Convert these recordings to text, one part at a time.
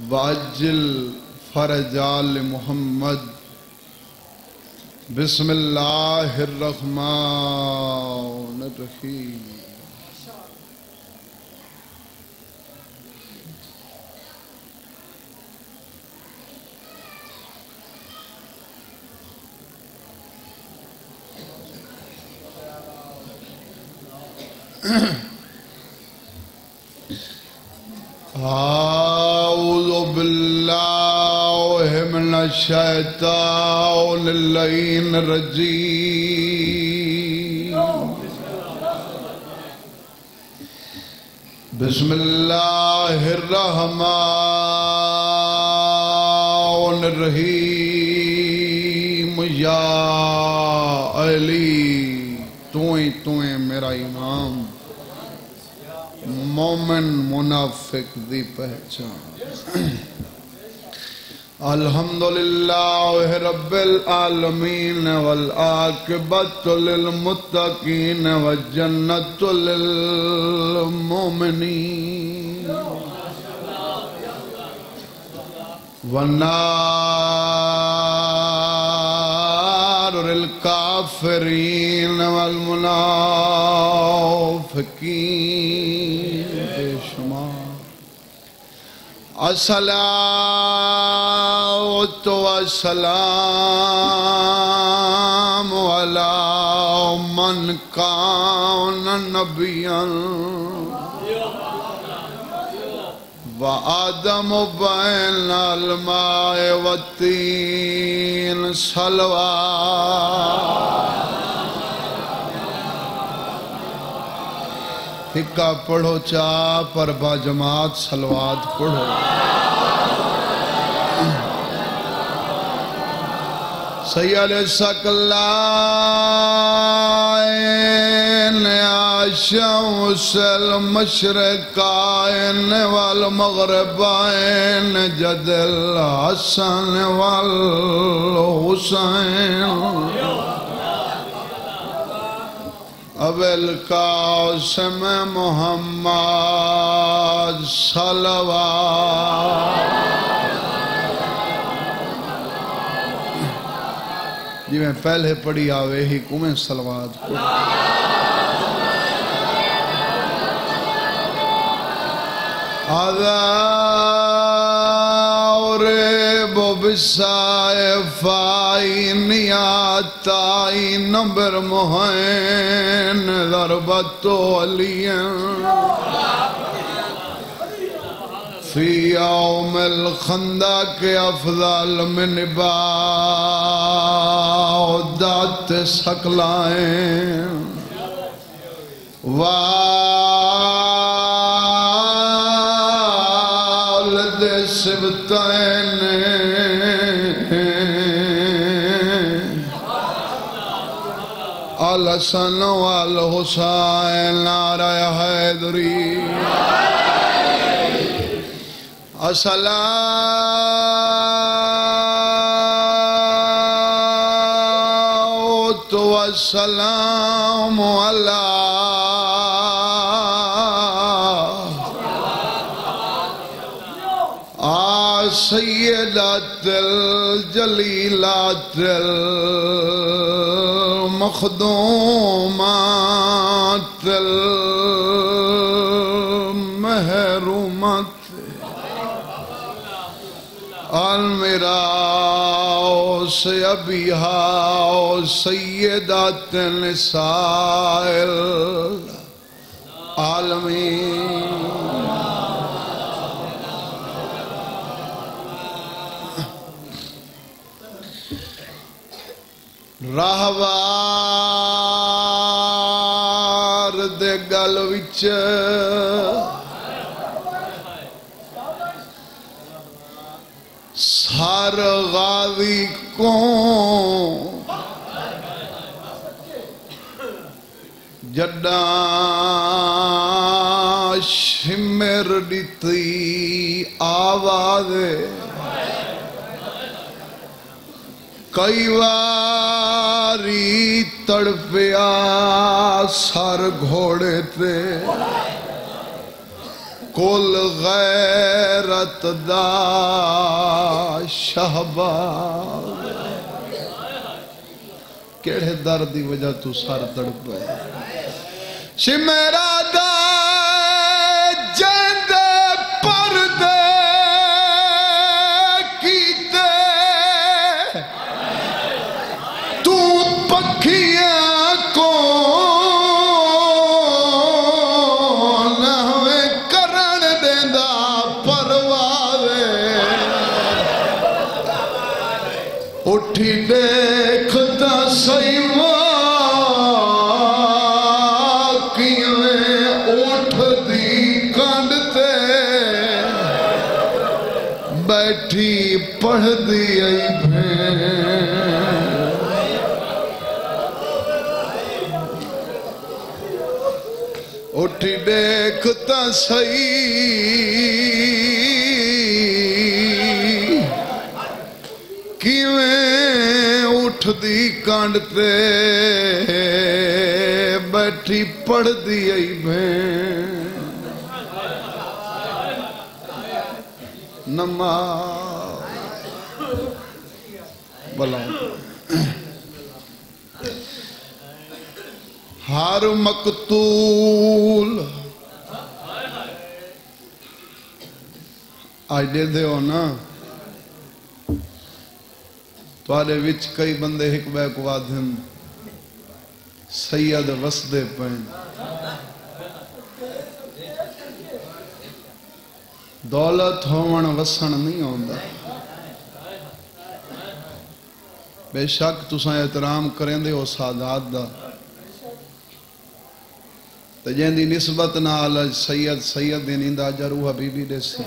وعجل fridge آل محمد بسم اللہ الرحمن الرحیم اعوذ باللہ من الشیطان اللعین الرجیم بسم اللہ الرحمن الرحیم یا علی تو میرا امام مومن منافق دی پہچان الحمدللہ رب العالمین والعاقبۃ للمتقین والجنۃ للمؤمنین والنار للکافرین والمنافقین بے شمار الصلاۃ والسلام علی من کان نبیا وآدم بین الماء والطین صلوات حکا پڑھو چاہ پر با جماعت صلوات پڑھو سید ثقلین شمس المشرقین والمغربین جد الحسن والحسین ابو القاسم محمد صلوات جی میں پہلے پڑھی آوے ہی کمیں صلوات پڑھی آذاورب بسائفائن یاتائن برمحین ضربت علیم فی یوم الخندق افضل من بعدت ثقلین والد سبتین الحسن والحسین نعرہ حیدری الصلاۃ والسلام علی سیدات الجلیلات المخدومات المحرومات المراس ابیہا سیدات نساء العالمین راہوار دے گل وچ سار غاوی کو جڈاں شمر دیتی آواز کئی واری تڑپیا سر گھوڑے تے کل غیرت دا شہباز کیڑے درد دی وجہ تو سر تڑپ ہے شمیرا دا جند پردے کیتے تو پکھیاں کو اٹھی دیکھتا سیوا کیویں اٹھ دی کنڈ تے بیٹھی پڑھ دی ای بھین اٹھی دیکھتا سی کیویں اٹھ دی کانڈ تے بیٹھی پڑھ دی ای بھین نماز بلا ہر مقتول آج دے دے ہو نا توارے وچ کئی بندے ایک بے کو آدھن سید وسدے پین دولت ہوون وسن نہیں ہوندا بے شک تساں احترام کریں دے ہو سادات دا تجین دی نسبت نال سید دی نیندہ جرو حبیبی دے سی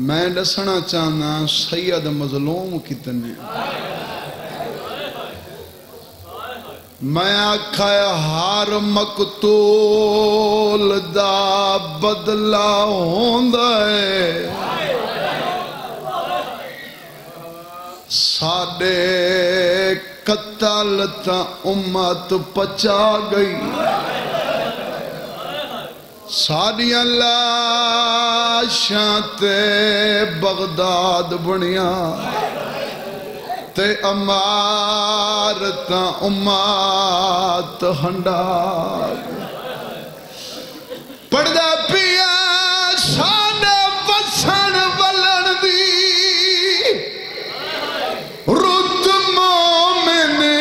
میں دسنا چاہنا سید مظلوم کتنے میں آکھایا ہر مقتول دا بدلہ ہوندا ہے ساڑے قتل تا امت پچا گئی ساڑیاں لاشاں تے بغداد بنیا تے امارتاں امات ہنڈا پڑھدا پیا ساڑے وسن ولن دی رت مومنی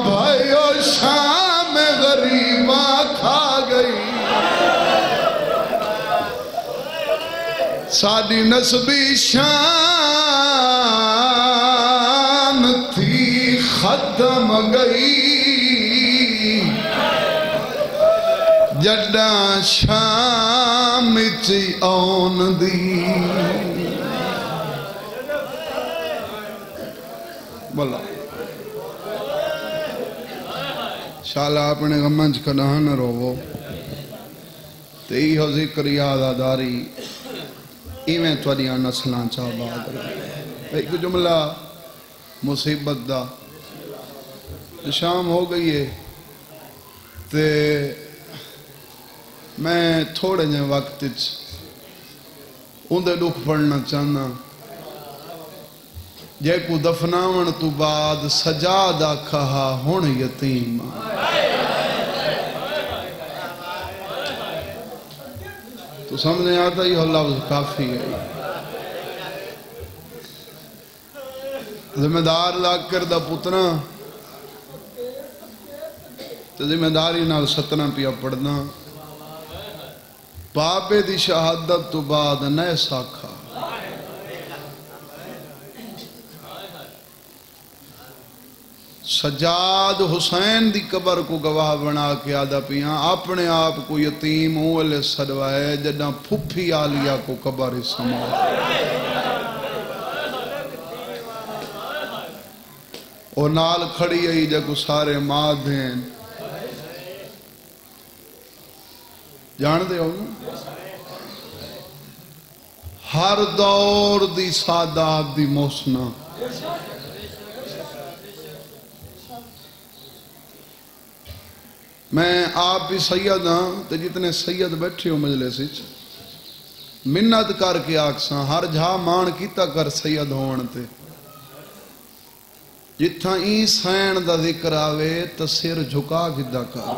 بھائیو شام غریبہ کھا گئی ساڑی نسبی شان تھی ختم گئی جڈاں شام چی آن دی بولا شالہ اپنے غمنچ کڑاہ نہ روو تی ہو ذکر یاد آداری ایویں توڑیاں نسلان چاہ بات رہے ایک جملہ مصیبت دا شام ہو گئی ہے تے میں تھوڑے جے وقت اندے دکھ پڑھنا چاہنا جے کو دفناون تو بعد سجادہ کہا ہون یتیم تو سمجھنے آتا یہ لفظ کافی ہے ذمہ دار لاگ کر دا پتنا تو ذمہ داری نال ستنا پیا پڑھنا بابے دی شہادت تو بعد نئے ساکھا سجاد حسین دی قبر کو گواہ بنا کے آدھا پیاں اپنے آپ کو یتیم اولے سڑوائے جڑاں پھپھی آلیا کو قبر سما اور نال کھڑی آئی جا کو سارے ماں دیں جان دے ہو ہر دور دی سادات دی موسنا میں آپ بھی سید ہاں تے جتنے سید بیٹھے ہو مجلس وچ منت کر کے آکساں ہر جھا مان کیتا کر سید ہون تے جتھاں ای سین دا ذکر آوے تے سر جھکا کیتا کر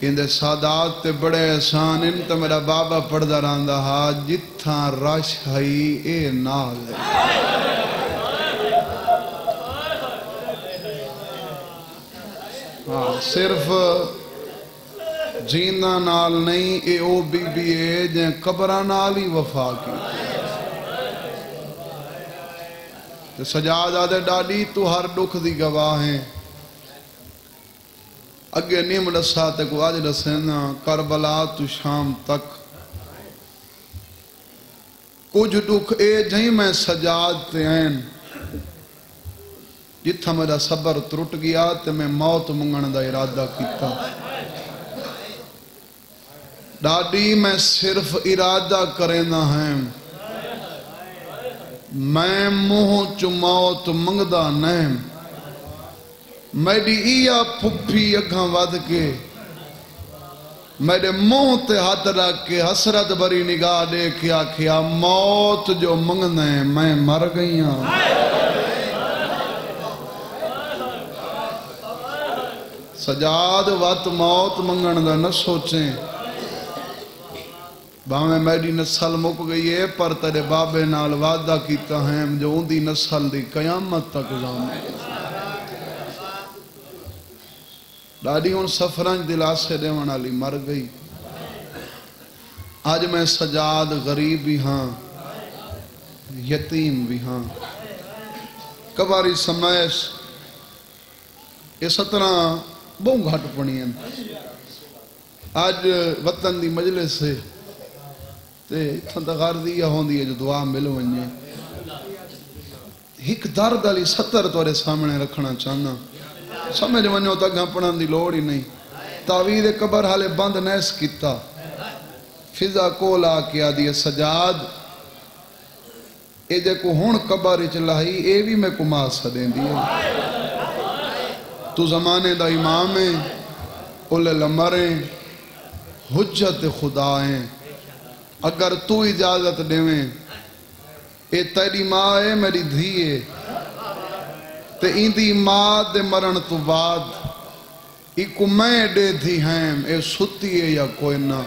اندے سادات تے بڑے احسان ان تے میرا بابا پڑھدا رہندا ہا جتھاں رش ہئی اے نال صرف جیندہ نال نہیں اے او بی بی اے جن قبرہ نال ہی وفا کی تے سجاد آدھے ڈاڈی تو ہر دکھ دی گواہ ہیں اگے نیم رسا تے کو آج رسینا کربلا تو شام تک کچھ دکھ اے جہیں میں سجاد تے این جتھا میرا صبر ترٹ گیا تے میں موت منگن دا ارادہ کیتا ڈاڈی میں صرف ارادہ کرینا ہیں میں منہ چو موت منگدا نہیں میری ایا پھپھی اگھاں ود کے میرے منہ تے ہاتھ رکھ کے حسرت بری نگاہ دے کے آکھیا موت جو منگنے میں مر گئی ہوں سجاد وقت موت منگن دا نہ سوچیں باہمیں میری نسل مک گئی ہے پر تیرے بابے نال وعدہ کیتا ہیں جو ان دی نسل دی قیامت تک زامن ڈاڈی ان سفرنج دلاسے دیوان علی مر گئی آج میں سجاد غریب بھی ہاں یتیم بھی ہاں کباری سمیش اس طرح بہت گھٹ پڑی ہیں آج وطن دی مجلس سے تے تھندغار دیا ہوں دی جو دعا مل ونجے ایک درد علی 70 توڑے سامنے رکھنا چاہنا سمجھ ونجو تک ہم پڑھن دی لوڑ ہی نہیں تعوید قبر حالے بند نیس کیتا فضا کول آکیا دی سجاد اے جے کو ہون قبر چلاہی اے بھی میں کما سدیں دی تو زمانے دا امام ہیں اولے لمریں حجت خدا ہیں اگر تو اجازت دیویں اے تیری ماں ہے میری دھیے تے ایندی ماں دے مرن تو بعد ایکو میں دے دھی ہیں اے ستی ہے یا کوئی نہ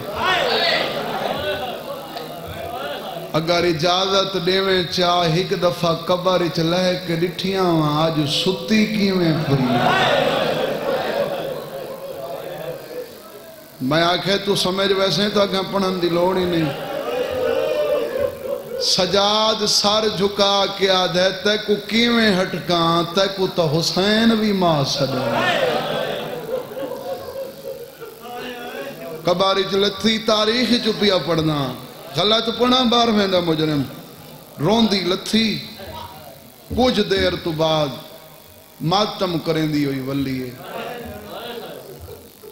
اگر اجازت دیویں چاہ ایک دفعہ قبر چلے کے ڈٹھیاں وہاں آج ستی کی میں پڑی میں آکھے تو سمجھ ویسے تو اگر پڑھن دی لوڑ ہی نہیں سجاد سار جھکا کے آدھے تے کو کیویں ہٹکاں تے کو تا حسین بھی ماں سجا قباری چلتی تاریخ چپیا پڑھنا غلط پڑھا بار میں دا مجرم رون دی لتھی کچھ دیر تو بعد ماتم کریں دی ہوئی ولیے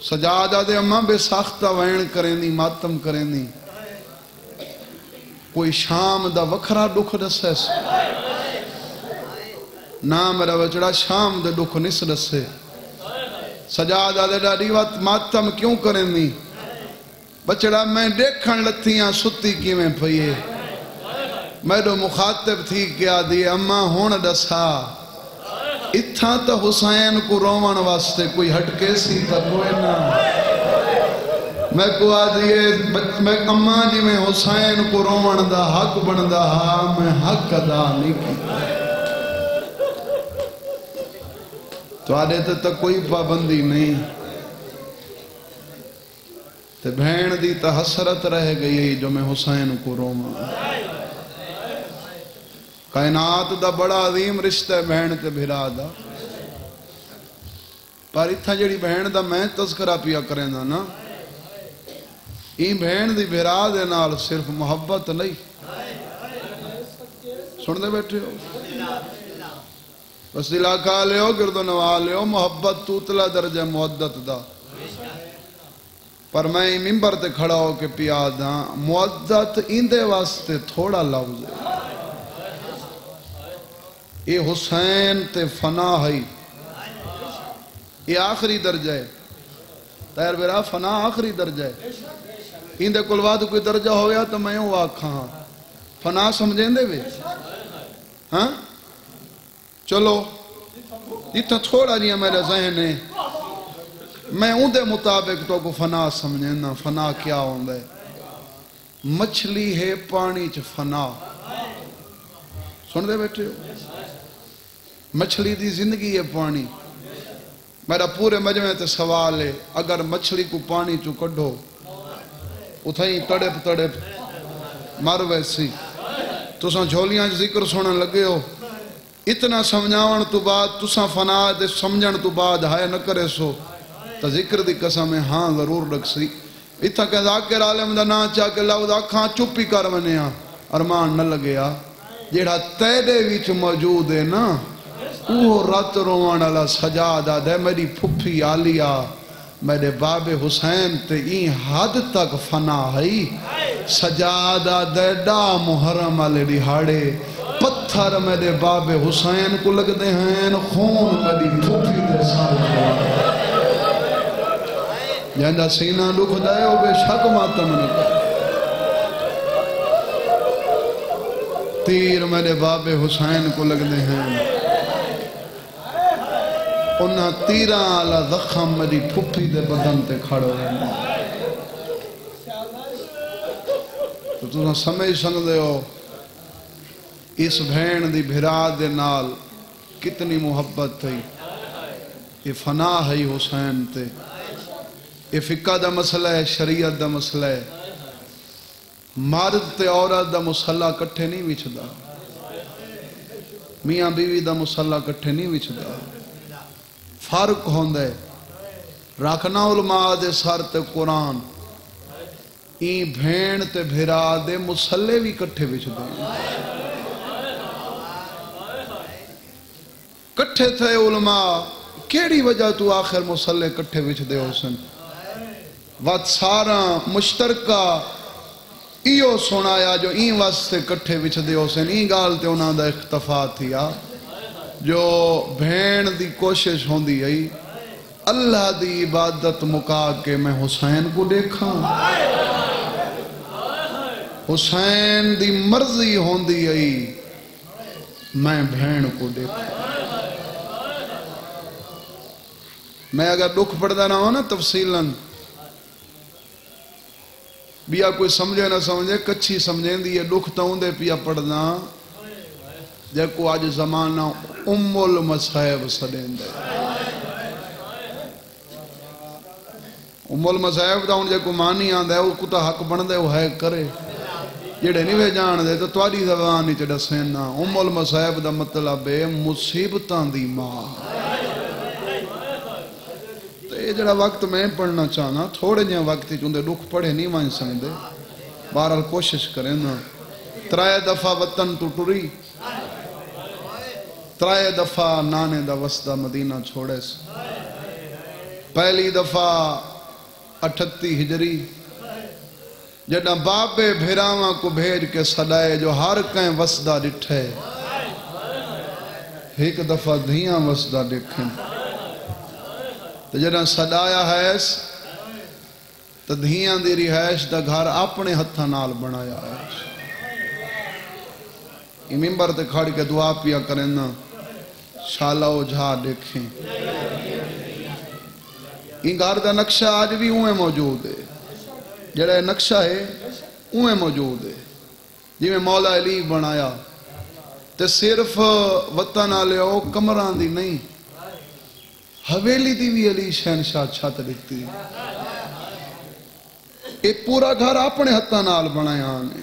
سجاد آدھے اماں بے ساختہ وین کریں دی ماتم کریں دی کوئی شام دا وکھرا دکھ رسے نا میرا بچڑا شام دے دکھ نس رسے سجاد آدھے ڈاڈی وقت ماتم کیوں کریں دی بچڑا میں دیکھن لتیاں ستی کی میں پھئیے میں دو مخاطب تھی کیا دی اماں ہون دسا اتھا تا حسین کو رومن واسطے کوئی ہٹکے سی تا کوئی نہ میں کو آدھیے میں اماں جی میں حسین کو رومن دا حق بن دا میں حق ادا نہیں کی تو آدھے تا کوئی پابندی نہیں تے بھین دی تا حسرت رہ گئی جو میں حسین کو رومن کائنات دا بڑا عظیم رشتہ ہے بہن تے بھرا دا پر اتھا جڑی بہن دا میں تذکرہ پیا کریں دا نا این بہن دی بھرا دے نال صرف محبت نہیں سن دے بیٹھے ہو بس دلا کھا لے ہو گرد و نوا لے ہو محبت توتلا درجہ معدت دا پر میں ممبر تے کھڑا ہو کے پیا دا معدت اندے واسطے تھوڑا لفظ ہے اے حسین تے فنا ہے یہ آخری درجہ ہے تیر بیرا فنا آخری درجہ ہے اندے کل بعد کوئی درجہ ہویا تو میں ہوں آکھاں فنا سمجھیں دے وے ہاں چلو اتنا تھوڑا جی میرے ذہن ہے میں ان دے مطابق تو کو فنا سمجھنا فنا کیا ہوندہ ہے مچھلی ہے پانی چ فنا سن دے بیٹھے ہو مچھلی دی زندگی ہے پانی میرا پورے مجمع تے سوال ہے اگر مچھلی کو پانی چو کڈھو اتھائی تڑپ تڑپ مر ویسی تو ساں جھولیاں ذکر سنن لگے ہو اتنا سمجھاون تو بعد تو ساں فنا دے سمجھن تو بعد ہائے نہ کرے سو تا ذکر دی قسم ہے ہاں ضرور رکھ سی اتھا کہ ذاکر عالم دا نا چاہ کہ لو دا کھاں چپی کر ونیا ارمان نہ لگیا جیڑا تیرے وچ موجود ہے نا وہ رات روان والا سجادہ دے میری پھپھی آلیا میرے باب حسین تے این حد تک فنا ہے سجادہ دے ڈا محرم والے دہاڑے پتھر میرے باب حسین کو لگ دے ہیں خون میری پھپھی دے ساتھ جہاں سینہ لکھ دائے ہو بے شک ماتم نکا تیر میرے باب حسین کو لگ دے ہیں انہاں تیرہ آلہ زخم میری پھپھی دے بدن تے کھڑو ہیں تو تُساں سمجھ سنگ دے ہو اس بھین دی بھرا دے نال کتنی محبت تھی یہ فنا ہے حسین تے یہ فقہ دا مسئلہ ہے شریعت دا مسئلہ ہے مرد تے عورت دا مسئلہ کٹھے نہیں وچھدا میاں بیوی دا مسئلہ کٹھے نہیں وچھدا فرق ہوندے رکھنا علماء دے سر تے قرآن این بھین تے بھرا دے مسئلے بھی کٹھے وچھدے کٹھے تھے علماء کیڑی وجہ تو آخر مسئلے کٹھے وچھدے ہو سن وقت سارا مشترکہ ایو سنایا جو این واسطے کٹھے وچھدے ہو سن این گال تے انہاں دا اختفا تھیا جو بھین دی کوشش ہوندی ہے اللہ دی عبادت مکا کے میں حسین کو دیکھا حسین دی مرضی ہوندی ہے میں بھین کو دیکھا میں اگر دکھ پڑھتا نہ ہوں نا تفصیلاً بیا کوئی سمجھے نہ سمجھے کچھی سمجھیں دی یہ دکھ تا ہوں دے پیا پڑھنا جے کو آج زمانہ ام المصائب سڑیں دے ام المصائب دا ہوں جے کو مانی آن دے وہ کتا حق بن دے وہ ہے کرے جڑے نہیں وے جان دے تو تواری زبانی چڑا سینا ام المصائب دا مطلب ہے مصیبتاں دی ماں یہ جڑا وقت میں پڑھنا چاہنا تھوڑے جہاں وقت ہی چوندے دکھ پڑھے نہیں مائن سکتے بہرحال کوشش کریں نا ترائے دفعہ وطن تو ٹری ترائے دفعہ نانے دا وسدہ مدینہ چھوڑے سے پہلی دفعہ 38 ہجری جڑا بابے بھیراواں کو بھیج کے صدائے جو ہر کہیں وسدہ ڈٹھے ایک دفعہ دھیاں وسدہ دیکھیں تو جنہاں صدایا ہے تو دھیاں دی رہائش دا گھر اپنے ہتھا نال بنایا ہے یہ ممبر تے کھڑ کے دعا پیا کریں نا شالہ و جھا دیکھیں یہ گھر دا نقشہ آج بھی اوہیں موجود ہے جڑا نقشہ ہے اوہیں موجود ہے جی میں مولا علی بنایا تے صرف وطن آلے ہو کمران دی نہیں حویلی دی بھی علی شہنشاہ چھت دیکھتی ایک پورا گھر اپنے ہتھا نال بنایا آنے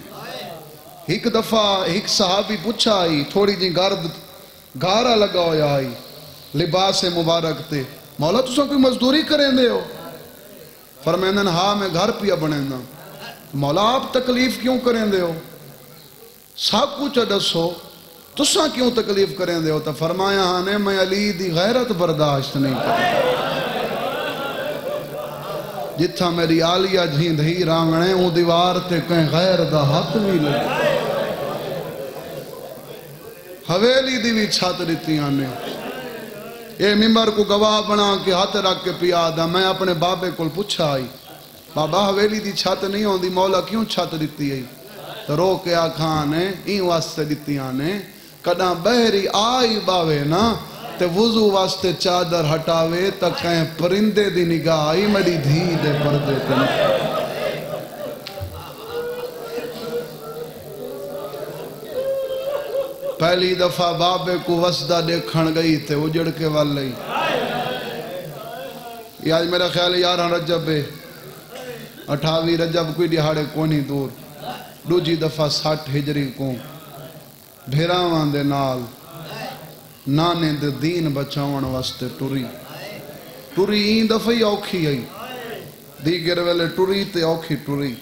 ایک دفعہ ایک صحابی پوچھا آئی تھوڑی جی گھارا لگا ہویا آئی لباس مبارک تے مولا تو سا کوئی مزدوری کریں دے ہو فرمائندن ہاں میں گھر پیا بنینا مولا آپ تکلیف کیوں کریں دے ہو سب کچھ دسو تساں کیوں تکلیف کریں دے ہو تا فرمایا ہاں نے میں علی دی غیرت برداشت نہیں کریں جتھا میری آلیہ جھین دھی رانگنے وہ دیوار تے کہیں غیر دا ہاتھ بھی لگے حویلی دی بھی چھات دیتی آنے اے ممبر کو گواہ بنا کے ہاتھ رکھ کے پیا دا میں اپنے بابے کو پوچھا آئی بابا حویلی دی چھت نہیں ہوندی مولا کیوں چھت دیتی ہے تو رو کے آکھاں نے این واسطے دیتیاں نے کداں بہری آئی باوے نا تے وضو واسطے چادر ہٹاوے تا کہیں پرندے دی نگاہ آئی میری دھی دے پردے تے پہلی دفعہ بابے کو وسدہ دیکھن گئی تے اجڑ کے والئی یہ آج میرا خیال ہے 11 رجب ہے 28 رجب کوئی دہاڑے کونی دور دوجی دفعہ 60 ہجری کو بھیراوان دے نال نانے دے دین بچاون واسطے ٹری این دفعی اوکھی آئی دیگر ویلے ٹری تے اوکھی ٹری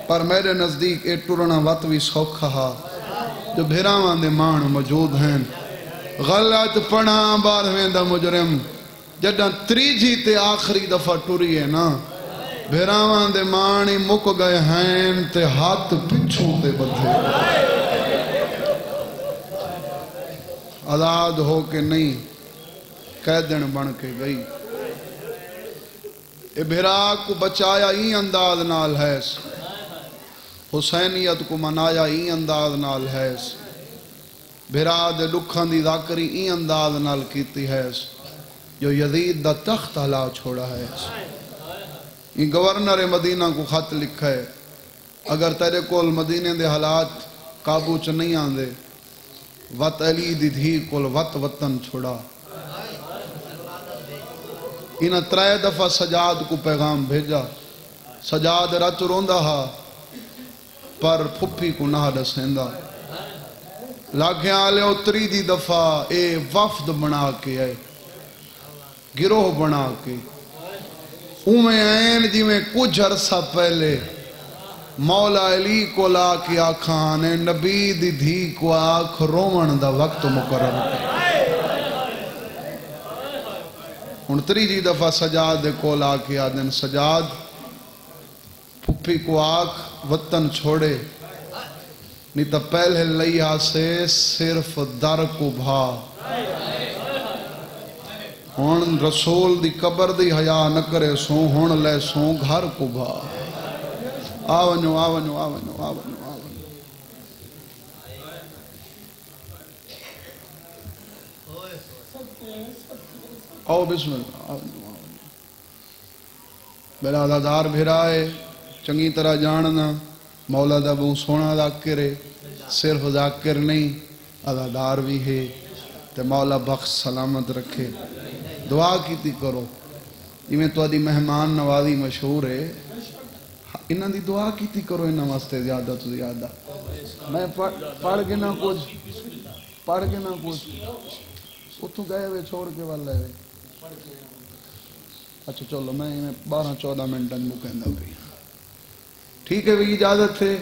پر میرے نزدیک اے ٹرنا وطوی سوکھا ہا جو بھیراوان دے مان موجود ہیں غلط پڑھا بارویں دا مجرم جدہ تریجی تے آخری دفعہ ٹری ہے نا بھیراوان دے مانی مک گئے ہیں تے ہاتھ پچھوں تے بدھے آزاد ہو کے نہیں قیدن بن کے گئی اے بھیراک کو بچایا ہی انداز نال ہے حسینیت کو منایا ہی انداز نال ہے بھیرا دے لکھان دی ذاکری ہی انداز نال کیتی ہے جو یزید دا تخت ہلا چھوڑا ہے یہ گورنر مدینہ کو خط لکھا ہے اگر تیرے کول مدینے دے حالات قابو چ نہیں آن دے وط علی دی دھی کول وط وطن چھوڑا انہاں 3 دفعہ سجاد کو پیغام بھیجا سجاد رت روندہ ہا پر پھپھی کو نہ دسیندہ لاکھیں آلے اتری دی دفعہ اے وفد بنا کے آئے گروہ بنا کے اومیں آئین جی میں کچھ عرصہ پہلے مولا علی کو لا کے آکھانے نبی دی دھی کو آکھ رومن دا وقت مقرر ان تریجی دفعہ سجاد کو لا کے آدن سجاد پھپھی کو آکھ وطن چھوڑے نہیں تا پہلے لئیا سے صرف در کو بھا ہون رسول دی قبر دی حیا نہ کرے سو ہون لے سو گھر کو بھا آونو آونو آونو آونو آونو آو بسم اللہ آونو آونو میرا عزادار بھیرائے چنگی طرح جاننا مولا دا بہو سونا ذاکرے صرف ذاکر نہیں عزادار بھی ہے تے مولا بخش سلامت رکھے دعا کیتی کرو یہ میں تو آدھی مہمان نوازی مشہور ہے انہاں دی دعا کیتی کرو انہاں واسطے زیادہ تو زیادہ میں پڑھ کے نہ کچھ اتھو گئے ہوئے چھوڑ کے والے ہوئے اچھا چلو میں 12-14 منٹ مکہندہ گئی ٹھیک ہے بھی اجازت ہے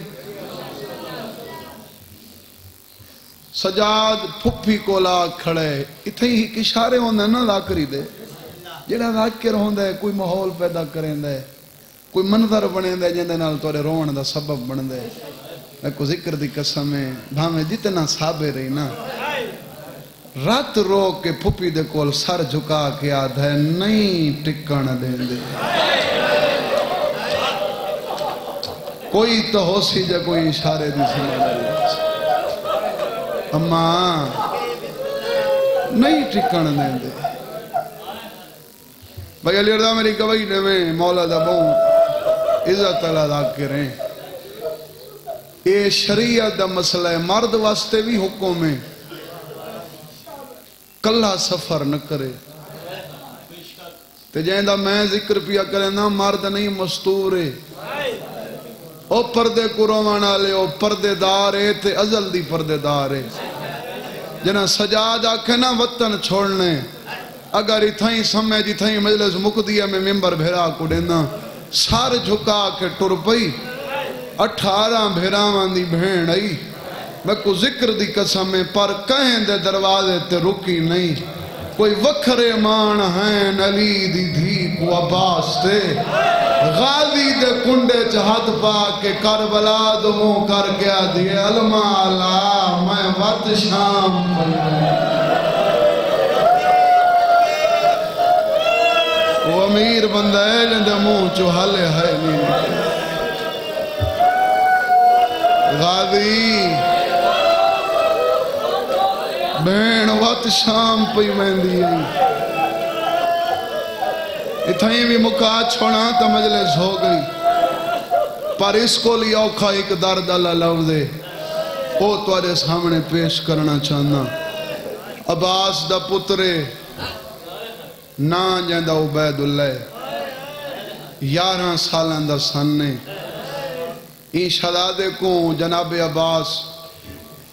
سجاد پھپھی کو لا کھڑے اتھے ہی اشارے ہوندے نا ذاکری دے جڑا ذاکر ہوندے کوئی ماحول پیدا کریں دے کوئی منظر بنے دے جندے نال تورے روان دا سبب بن دے میں کو ذکر دی قسم ہے بھامے جتنا صابر رہی نا رات رو کے پھپھی دے کول سر جھکا کے آدھے نہیں ٹکن دیں دے کوئی تو ہو سی جا کوئی اشارے دی سمجھ اماں نہیں ٹکن دیں دے بھائی علی رضا میری گواہی دے میں مولا دا بہوں عزت اللہ دا کریں اے شریعت دا مسئلہ ہے مرد واسطے بھی حکم ہے کلہ سفر نہ کرے تے جہندہ میں ذکر پیا کرے نا مرد نہیں مستور ہے او پردے کو روانا لے او پردے دار ہے تے ازل دی پردے دار ہے جنہ سجاد آکھے نا وطن چھوڑنے اگر اتھائیں سمے جتھائیں مجلس مقدیہ میں ممبر بھیرا کو دینا سار جھکا کے ٹر پئی 18 بھیراوان دی بھین آئی میں کو ذکر دی قسم میں پر کہیں دے دروازے تے رکی نہیں کوئی وکھرے مان ہیں علی دی دھی کو عباس تے غازی دے کنڈے چہت پا کے کربلا دموں کر گیا دیئے المالا میں وط شام وہ امیر بندہ ہے جندے منہ چو حالے ہے نہیں غازی بین وقت شام پئی ویندی اتھائیں بھی مکا چھوڑا تو مجلس ہو گئی پر اس کو لیا اوکھا ایک درد اللہ لفظے وہ تواڈے سامنے پیش کرنا چاہنا عباس دا پترے نا جندہ عبید اللہ 11 سالان دا سننے این شہزادے کو جناب عباس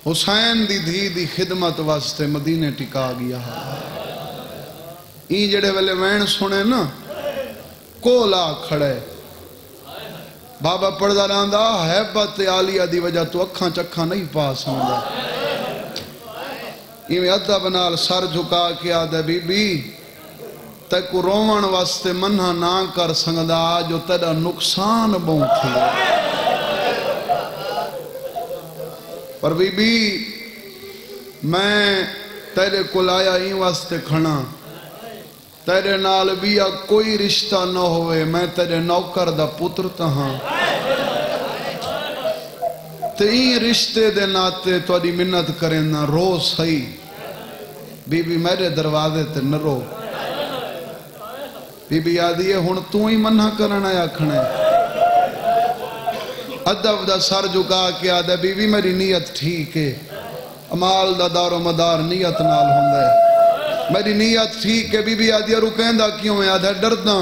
حسین دی دھی دی خدمت واسطے مدینے ٹکا گیا این جڑے ویلے وین سنے نا کولا کھڑے بابا پڑھدا رہندا حیبت عالیہ دی وجہ تو اکھاں چکھاں نہیں پا سکدا ایویں ادب نال سر جھکا کے آدھے بی بی تے کو روون واسطے منہ نہ کر سکدا جو تیرا نقصان بہوں تھی پر بی بی میں تیرے کو لایا ہی واسطے کھڑا تیرے نال بیا کوئی رشتہ نہ ہوئے میں تیرے نوکر دا پتر تہاں تئی رشتے دے ناتے توڑی منت کریں نہ رو سہی بی بی میرے دروازے تے نہ رو بی بی آدھی ہے ہن تو ہی منہ کرنا یا کھنے ادب دا سر جھکا کے آدھے بی بی میری نیت ٹھیک ہے امال دا دار و مدار نیت نال ہوندے میری نیت ٹھیک ہے بی بی آدھی رکیندہ کیوں ہے آدھے ڈردہ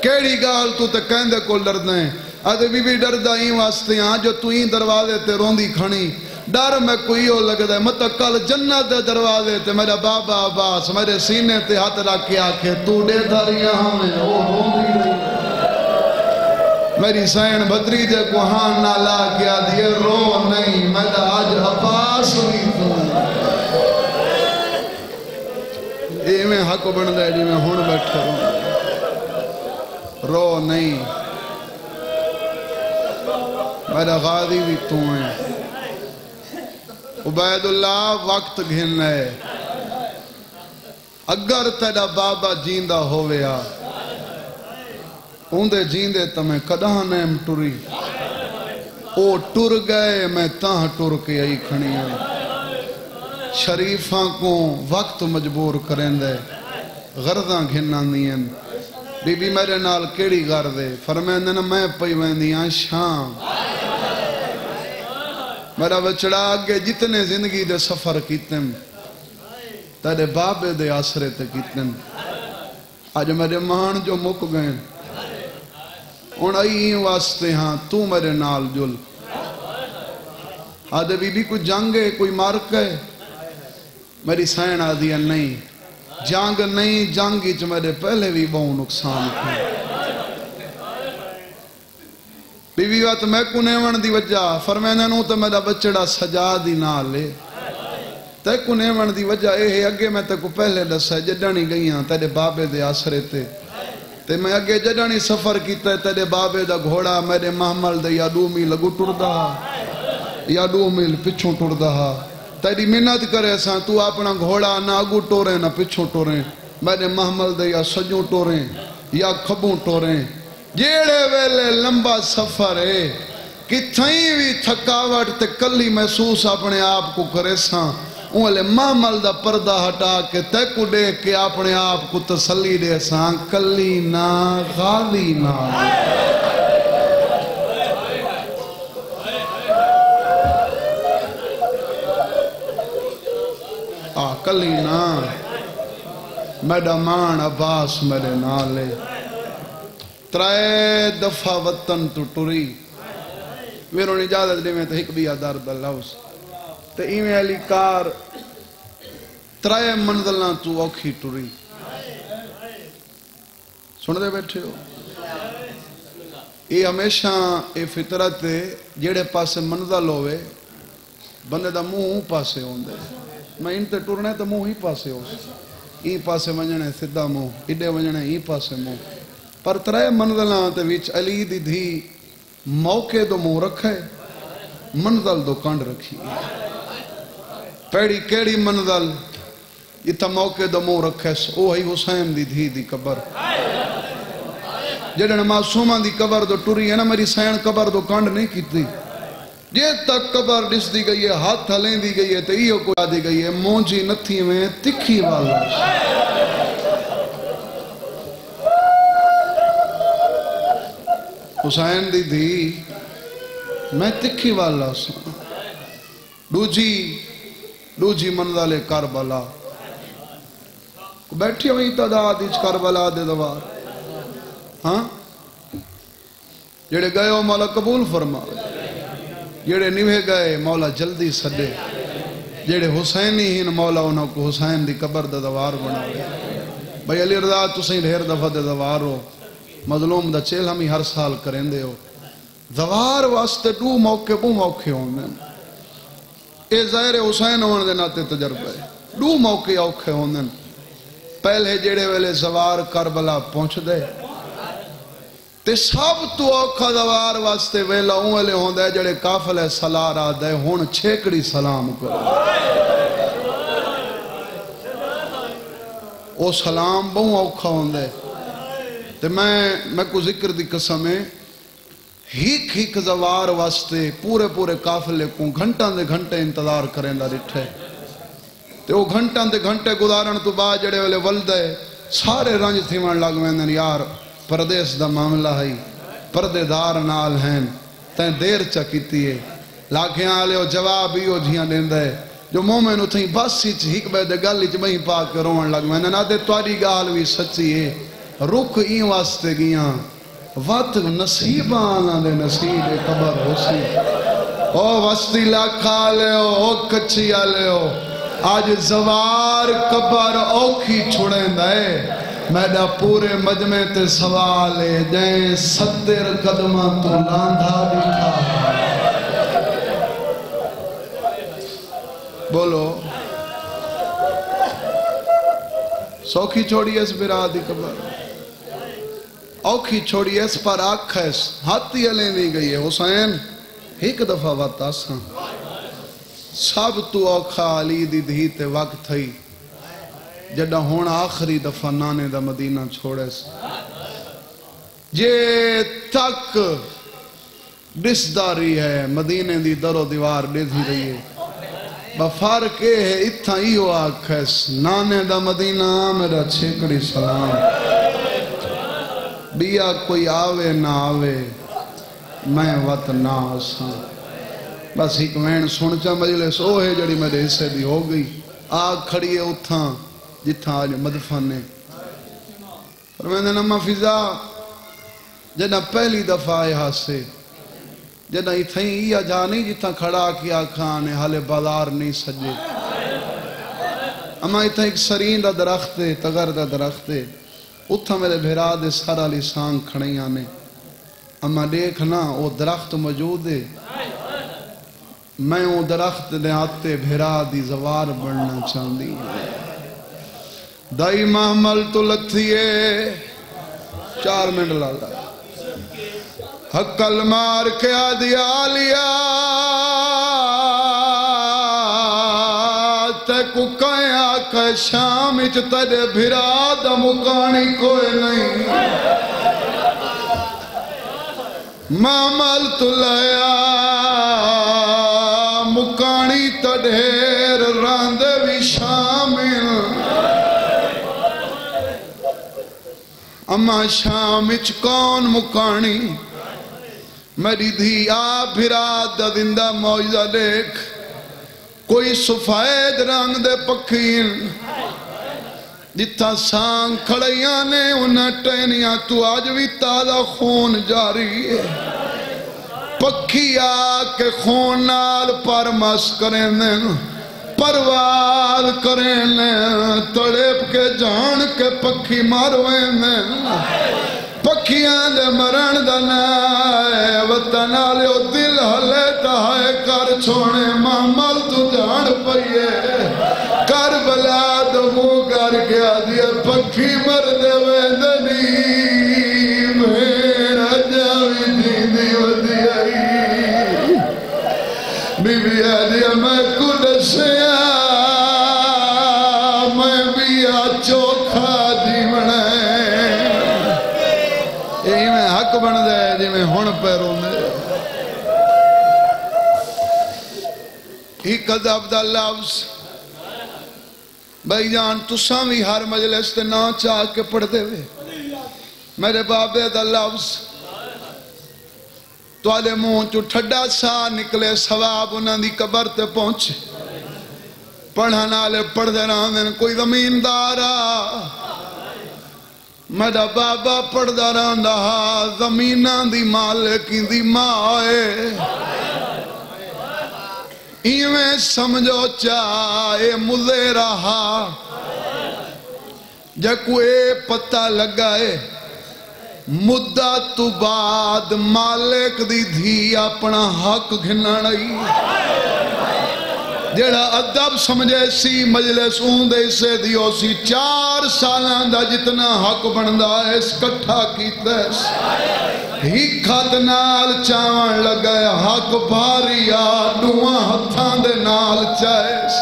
کیڑی گال تو تے کہندے کو ڈردہ ہیں آدھے بی بی ڈردہ ہی واسطے ہاں جو تو ہی دروازے تے روندی کھڑی ڈر میں کوئی ہو لگ دے مت کل جنت دے دروازے تے میرا بابا عباس میرے سینے تے ہاتھ رکھ کے آکھے تو ڈے دھاریاں ہمیں او روندی رہی میری سین بدری جے کو ہاں نہ لا کے آدھی رو نہیں میرا آج عباس ہوئی تو اے میں حق بن دے جی میں ہون بیٹھا رو نہیں میرا غازی بھی تو ہیں عبید اللہ وقت گھن ہے اگر تیرا بابا جیندہ ہویا اوندے جیندے تمہیں کداں نیم ٹری او ٹر گئے میں تاں ٹر کے آئی کھڑی ہوں شریفاں کو وقت مجبور کریں دے غرضاں گھناں دیں بی بی میرے نال کیڑی غرض ہے فرمائیں دے نا میں پئی ویندیاں شام میرا بچڑا آگے جتنے زندگی دے سفر کیتن تیرے بابے دے آسرے تے کیتن آج میرے مان جو مک گئے ان آئی واسطے ہاں تو میرے نال جل آدھے بی بی کوئی جنگ ہے کوئی مارک ہے میری سین آدھی ہے نہیں جنگ نہیں جنگی جو میرے پہلے بھی بہت نقصان تھے بی بی وقت میں کو نیون دی وجہ فرمائنہ نو تو میرا بچڑا سجا دی نہ لے تے کو نیون دی وجہ اے ہے اگے میں تے کو پہلے دسا جڈانی گئیاں تیرے بابے دے آسرے تے میں اگے جڈانی سفر کیتا ہے تیرے بابے دا گھوڑا میرے محمل دے یا 2 میل اگو ٹر دا یا 2 میل پچھوں ٹر دا تیری منت کرے ساں تو اپنا گھوڑا نہ اگو ٹوریں نہ پچھوں ٹوریں میرے محمل دے یا سجوں ٹوریں یا کھبوں ٹوریں جیڑے ویلے لمبا سفر ہے کتھائیں بھی تھکاوٹ تے کلی محسوس اپنے آپ کو کرے ساں اولے محمل دا پردہ ہٹا کے تے کو دے کے اپنے آپ کو تسلی دے ساں کلی نہ غالی نہ کلی نہ میڈا مان عباس میرے نالے 3 دفعہ وطن تو ٹری میروں نے اجازت دے میں تو ایک بھی آدار دلہوس تو ایمیں علی کار 3 منزلہ تو اوکھی ٹری سن دے بیٹھے ہو یہ ہمیشہ یہ فطرت جیڑے پاسے منزل ہوئے بندے دا منہ پاسے ہوں دے میں ان تے ٹرنے تو منہ ہی پاسے ہو ای پاسے ونجنے سدھا منہ ایڈے ونجنے ای پاسے منہ پر 3 منزلان تے وچ علی دی دھی موقع دو منہ رکھے منزل دو کنڈ رکھی پیڑی کیڑی منزل یہ تا موقع دو منہ رکھے او ہی حسین دی دھی دی قبر جڑن معصوماں دی قبر دو ٹری ہے نا میری سین قبر دو کنڈ نہیں کیتی جے تک قبر ڈس دی گئی ہے ہاتھ ہلیں دی گئی ہے تو ایو کو دی گئی ہے مونجی نتھی میں تکھی والا حسین دی دھی میں تکھی والا سا دوجی منزل کربلا بیٹھی ہوئی تعداد اچ کربلا دے دوار ہاں جڑے گئے ہو مولا قبول فرما جڑے نوے گئے مولا جلدی سدے جڑے حسینی ہی مولا انہوں کو حسین دی قبر دے دوار بنا لے بھئی علی رضا تسیں ڈھیر دفعہ دے دوار ہو مظلوم دا چیل ہمیں ہر سال کریں دے ہو دوار واسطے دو موقع بو موقع ہوندے اے ظاہر حسین ہونے دے ناتے تجربہ ہے دو موقع اوکھے ہوندے پہلے جڑے ویلے زوار کربلا پہنچ دے تے سب تو اوکھا دوار واسطے ویلا ویلے ہوندے جڑے قافلے سلار آدھے ہون چھیکڑی سلام کرو او سلام بہوں اوکھا ہوندے تے میں کو ذکر دی قسم ہے ہیک زوار واسطے پورے قافلے کو گھنٹاں دے گھنٹے انتظار کریں دا رٹھے تے وہ گھنٹاں دے گھنٹے گزارن تو بعد جڑے والے ولدے سارے رنج تھیون لگ ویندن یار پردیس دا معاملہ ہے پردے دار نال ہیں تین دیر چا کیتی ہے لاکھیاں آلے ہو جواب ہی ہو جیاں دین دے جو مومن اتھیں بس ہی ہک بے دے گل ہی بہی پاک کے روان لگ ویندن آدھے تواری گال بھی سچی ہے رک این واسطے گیاں وقت نصیبان دے نصیب قبر ہو سی او وستی لاکھا لے ہو او کچھی آلے ہو آج زوار قبر اوکھی چھوڑیں دائے میڈا پورے مجمع تے سوالے جائیں 70 قدمہ تو لاندھا دکھا بولو سوکھی چھوڑی اس برادی قبر اوکھی چھوڑی اس پر آکھیس ہاتھی علیہ نہیں گئی ہے حسین ایک دفعہ وقت آساں سب تو اوکھا علی دی دھی تے وقت تھئی جڑا ہون آخری دفعہ نانے دا مدینہ چھوڑے سے جے تک ڈسداری ہے مدینے دی در و دیوار دیدھی رہی ہے بفارق ہے اتھا ایو آکھیس نانے دا مدینہ میرا چھیکڑی سلام بیا کوئی آوے نہ آوے میں وط نہ آساں بس ایک وین سنچا مجلس او ہے جڑی میرے حصے دی ہو گئی آگ کھڑی ہے اتھاں جتھاں آج مدفنے فرمیندے نمہ فضا جنہ پہلی دفعہ آئے ہاسے جنہ اتھائیں یہ جا نہیں جتھاں کھڑا کیا کھانے حال بازار نہیں سجے اما اتھاں ایک سرین دا درخت ہے تغر دا درخت ہے اتھا میرے بھیرا دے سارا لیسان کھڑیں آنے اما دیکھنا وہ درخت موجود ہے میں وہ درخت دے آتے بھیرا دی زوار بڑھنا چاندی دائی محمل تو لتھیے 4 منٹ لالا حقل مار کے آدھی آلیا تے کو کہیں آکھا شام اچھ تجھے بھرا دا مکانی کوئی نہیں محمل تو لیا مکانی تڑھیر راندے بھی شامل اما شامچ کون مکانی میری دھی آ بھرا دا دندہ موجزہ دیکھ کوئی سفید رنگ دے پکھین جتھا سانگ کھڑیاں نے انہیں ٹینیاں تو آج بھی تازہ خون جاری ہے پکھی آکے خون نال پرمس کریں دیں پرواز کریں لیں تڑپ کے جان کے پکھی مارویں دیں پکھیاں دے مرن دنائے وطن آلیو دل ہلے تہائے کر چھوڑے محمل تو جان پئیے کربلا دمو کر گیا دیئے پکھی مردے ویدنی میرا جاوی جیندی ودی آئی بی بی آدیا میں کل سیا میں بیا چوکھا دیونے ہک بن دے جی میں ہن پیروں دے ایک عذاب دا لفظ بھائی جان تساں بھی ہر مجلس تے نا چاہ کے پڑھ دے وے میرے بابے دا لفظ توالے منہ چو ٹھڈا سا نکلے ثواب انہاں دی قبر تے پہنچے پڑھانا لے پڑھ دے رہا ہوں کوئی زمیندارا میرا بابا پڑھ دے رہا زمیناں دی مالکی دی مائے ایویں سمجھو چاہے ملے رہا جے کوئی پتہ لگائے مدہ تو بعد مالک دی دھی اپنا حق گھننا نہیں جیڑا ادب سمجھے سی مجلس اوندے سے دیو سی 4 سالان دا جتنا حق بندہ ہے اس کٹھا کیتا ہے ہی کھت نال چاون لگائے حق بھاری آڈوان ہتھاں دے نال چاہیس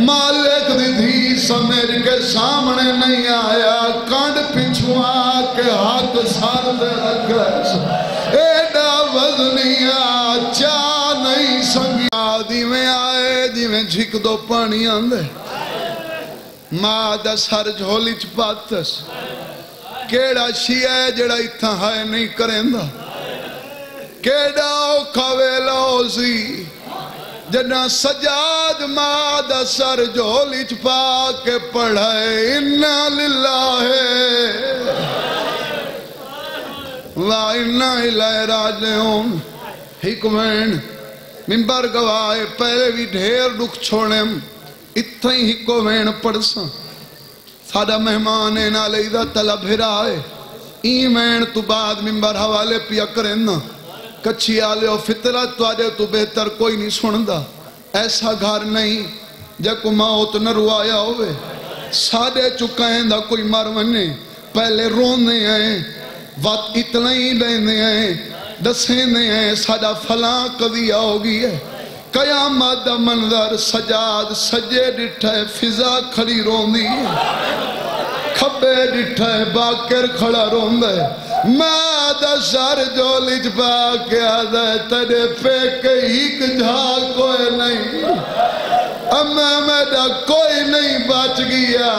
مالک دی دھی سمجھ کے سامنے نہیں آیا کانڈ پچھوا کے حق سار دے رکھائیس ایڈا وزنیا چاہ نہیں سنگیا دی میں آئے دی میں جھک دو پانی آندے ماں دا سر جھولی چپاتس کیڑا شیعہ ہے جڑا اتھا ہے نہیں کریں دا کیڑا اوکھا ویلا سی جنا سجاد ماں دا سر جھولی چپا کے پڑھائے انا للہ و انا الیہ راجعون حکمین منبر گواہے پہلے بھی ڈھیر رکھ چھوڑیں اتھا ہی ہکو وین پڑساں سادہ مہمان نالے دا طلب ہرائے ایمین تو بعد منبر حوالے پیا کرنا کچھی آلے و فطرت تو آجے تو بہتر کوئی نہیں سندا ایسا گھر نہیں جے کو موت نہ روایا ہوئے سادے چکائیں دا کوئی مرمنے پہلے رونے ہیں وقت اتنا ہی لینے ہیں دسینے ہیں سادہ فلاں قضیہ ہوگی ہے قیامت دا منظر سجاد سجے ڈٹھا ہے فضا کھڑی روندی ہے کھبے ڈٹھا ہے باکر کھڑا روندہ ہے ماں دا سر جو لج باکے آدھا ہے تیرے پہ ایک جھاگ کوئی نہیں اما میڈا کوئی نہیں بچ گیا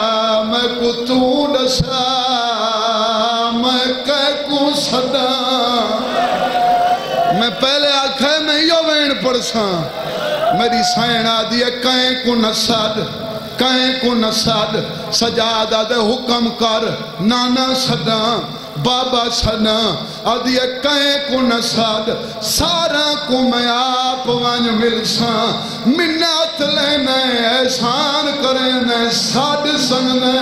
میں کو تو ڈسا میں کہہ کو صدا میں پہلے آکھے میں یو وین پڑساں میری سائن آدھی ہے کہیں کو نساد سجادہ دے حکم کر نانا صدا بابا صدا آدھی ہے کہیں کو نساد سارا کو میں آپ وانج ملساں منات لینے احسان کرنے ساڑھ سننے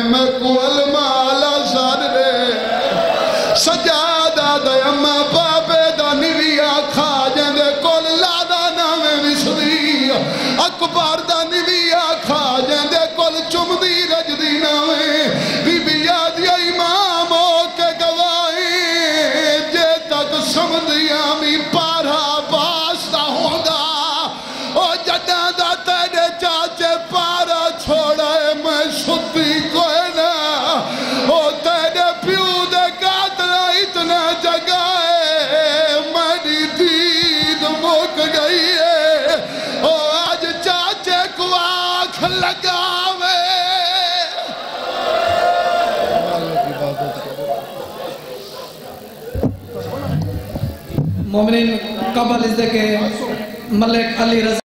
میں کو علمالا ساڑھ دے سجادہ دے اما بابے دا نویا کھا جندے کول لادا نامے وسری اکبر دا نویا کھا جندے کول چمدی رجدی نامے بی بی یادی امام ہو کے گواہی جے تک سمدیاں می پارا باستا ہوندہ او جدہ دا تیرے چاچے پارا چھوڑے میں ستی کوئی نہ او تیرے پیو دے قاتلہ اتنا جگائے میری دید مک گئی ہے او آج چاچے کو آنکھ لگاوے مومنین قبل اس دے کے ملک علی رضا